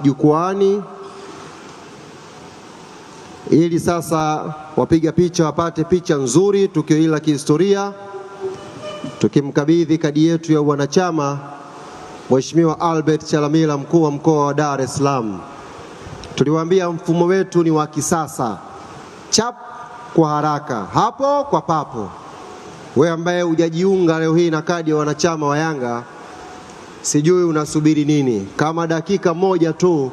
jukwani ili sasa wapiga picha wapate picha nzuri, tukio hili la kihistoria, tukimkabidhi kadi yetu ya wanachama Mheshimiwa Albert Chalamila, mkuu wa mkoa wa Dar es Salaam. Tuliwaambia mfumo wetu ni wa kisasa, chap kwa haraka, hapo kwa papo. Wewe ambaye hujajiunga leo hii na kadi ya wanachama wa Yanga, sijui unasubiri nini? Kama dakika moja tu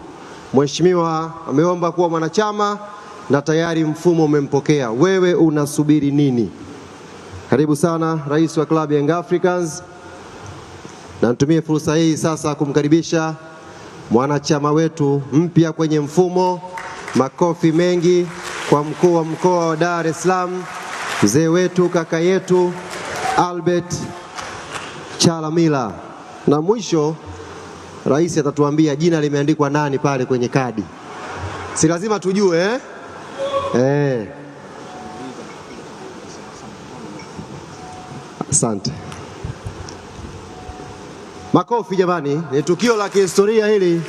mheshimiwa ameomba kuwa mwanachama na tayari mfumo umempokea. Wewe unasubiri nini? Karibu sana rais wa klabu ya Young Africans, na nitumie fursa hii sasa kumkaribisha mwanachama wetu mpya kwenye mfumo. Makofi mengi kwa mkuu wa mkoa wa Dar es Salaam, mzee wetu, kaka yetu Albert Chalamila. Na mwisho rais atatuambia jina limeandikwa nani pale kwenye kadi. Si lazima tujue Asante. Makofi jamani, ni tukio la kihistoria hili.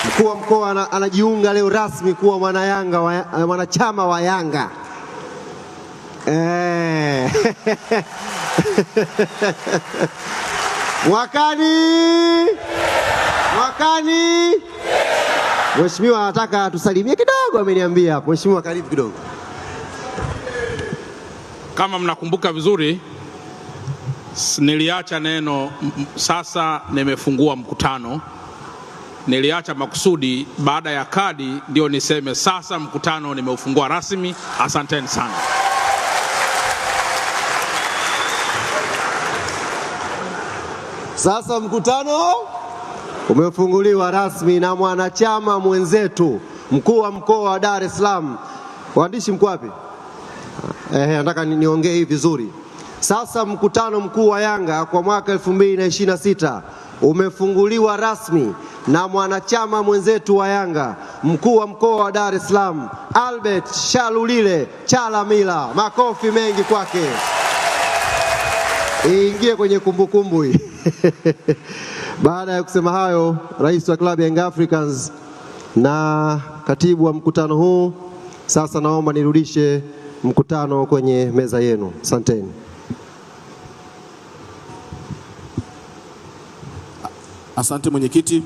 Mkuu wa mkoa anajiunga leo rasmi kuwa mwanachama wa Yanga. Mwakani. Mheshimiwa anataka tusalimie kidogo, ameniambia hapo. Mheshimiwa, karibu kidogo. Kama mnakumbuka vizuri, niliacha neno sasa nimefungua mkutano. Niliacha makusudi baada ya kadi ndio niseme sasa mkutano nimeufungua rasmi. Asanteni sana. Sasa mkutano umefunguliwa rasmi na mwanachama mwenzetu, mkuu wa mkoa wa Dar es Salaam. Waandishi mko wapi? Nataka niongee hivi vizuri. Sasa mkutano mkuu wa Yanga kwa mwaka 2026 umefunguliwa rasmi na mwanachama mwenzetu wa Yanga, mkuu wa mkoa wa Dar es Salaam, Albert Chalamila. Makofi mengi kwake. Iingie kwenye kumbukumbu hii. Baada ya kusema hayo, rais wa klabu ya Young Africans na katibu wa mkutano huu, sasa naomba nirudishe mkutano kwenye meza yenu. Asanteni. Asante mwenyekiti.